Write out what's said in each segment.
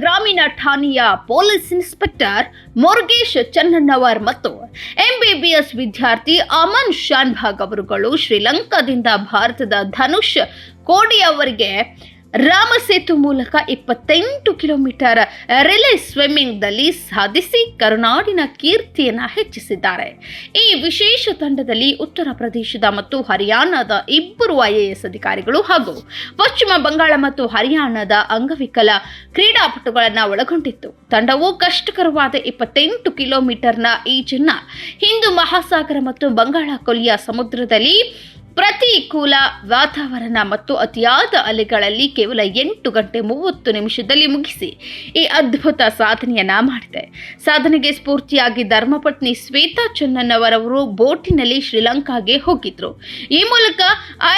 ಗ್ರಾಮೀಣ ಠಾಣೆಯ police inspector Murugesh Channannavar ಮತ್ತು ಎಂಬಿಬಿಎಸ್ ವಿದ್ಯಾರ್ಥಿ ಅಮನ್ ಶಾನ್ಭಾಗ್ ಅವರುಗಳು ಶ್ರೀಲಂಕಾದಿಂದ ಭಾರತದ ಧನುಷ್ ಕೋಡಿ ಅವರಿಗೆ ರಾಮಸೇತು ಮೂಲಕ 28 ಕಿಲೋಮೀಟರ್ ರಿಲೇ ಸ್ವಿಮ್ಮಿಂಗ್ನಲ್ಲಿ ಸಾಧಿಸಿ ಕರುನಾಡಿನ ಕೀರ್ತಿಯನ್ನು ಹೆಚ್ಚಿಸಿದ್ದಾರೆ. ಈ ವಿಶೇಷ ತಂಡದಲ್ಲಿ ಉತ್ತರ ಪ್ರದೇಶದ ಮತ್ತು ಹರಿಯಾಣದ 2 IAS ಅಧಿಕಾರಿಗಳು ಹಾಗೂ ಪಶ್ಚಿಮ ಬಂಗಾಳ ಮತ್ತು ಹರಿಯಾಣದ ಅಂಗವಿಕಲ ಕ್ರೀಡಾಪಟುಗಳನ್ನು ಒಳಗೊಂಡಿತ್ತು. ತಂಡವು ಕಷ್ಟಕರವಾದ 28 ಕಿಲೋಮೀಟರ್ನ ಈಜನ್ನ ಹಿಂದೂ ಮಹಾಸಾಗರ ಮತ್ತು ಬಂಗಾಳ ಕೊಲ್ಲಿಯ ಸಮುದ್ರದಲ್ಲಿ ಪ್ರತಿಕೂಲ ವಾತಾವರಣ ಮತ್ತು ಅತಿಯಾದ ಅಲೆಗಳಲ್ಲಿ ಕೇವಲ 8 ಗಂಟೆ 30 ನಿಮಿಷದಲ್ಲಿ ಮುಗಿಸಿ ಈ ಅದ್ಭುತ ಸಾಧನೆಯನ್ನ ಮಾಡಿದೆ. ಸಾಧನೆಗೆ ಸ್ಫೂರ್ತಿಯಾಗಿ ಧರ್ಮಪತ್ನಿ ಶ್ವೇತಾ ಚನ್ನಣ್ಣವರವರು ಬೋಟಿನಲ್ಲಿ ಶ್ರೀಲಂಕಾಗೆ ಹೋಗಿದ್ರು. ಈ ಮೂಲಕ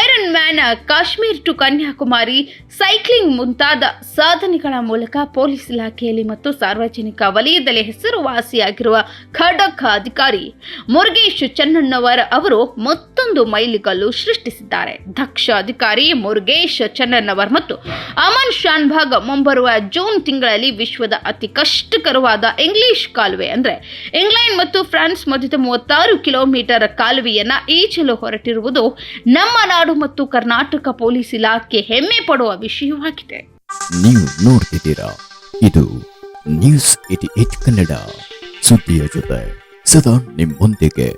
iron man, Kashmir to Kanyakumari cycling ಮುಂತಾದ ಸಾಧನೆಗಳ ಮೂಲಕ ಪೊಲೀಸ್ ಇಲಾಖೆಯಲ್ಲಿ ಮತ್ತು ಸಾರ್ವಜನಿಕ ವಲಯದಲ್ಲಿ ಹೆಸರುವಾಸಿಯಾಗಿರುವ ಖಡಕ್ ಅಧಿಕಾರಿ ಮುರುಗೇಶ್ ಚನ್ನಣ್ಣವರ್ ಅವರು ಮತ್ತೊಂದು ಮೈಲಿಗಲ್ಲು ಸೃಷ್ಟಿಸಿದ್ದಾರೆ. ದಕ್ಷ ಅಧಿಕಾರಿ ಮುರುಗೇಶ್ ಚನ್ನಣ್ಣವರ್ ಮತ್ತು ಅಮನ್ ಶಾನ್ಭಾಗ್ ಮುಂಬರುವ ಜೂನ್ ತಿಂಗಳಲ್ಲಿ ವಿಶ್ವದ ಅತಿ ಕಷ್ಟಕರವಾದ ಇಂಗ್ಲಿಷ್ ಕಾಲುವೆ ಅಂದ್ರೆ ಇಂಗ್ಲೆಂಡ್ ಮತ್ತು ಫ್ರಾನ್ಸ್ ಮಧ್ಯದ 36 ಕಿಲೋಮೀಟರ್ ಕಾಲುವೆಯನ್ನ ಈಜಲು ಹೊರಟಿರುವುದು ನಮ್ಮ ನಾಡು ಮತ್ತು ಕರ್ನಾಟಕ ಪೊಲೀಸ್ ಇಲಾಖೆ ಹೆಮ್ಮೆ ಪಡುವ ವಿಷಯವಾಗಿದೆ. ನೀವು ನೋಡ್ತಿದ್ದೀರಾ, ಇದು ನ್ಯೂಸ್ 88 ಕನ್ನಡ, ಸುದ್ದಿಯ ಜೊತೆ ಸದಾ ನಿಮ್ಮೊಂದಿಗೆ.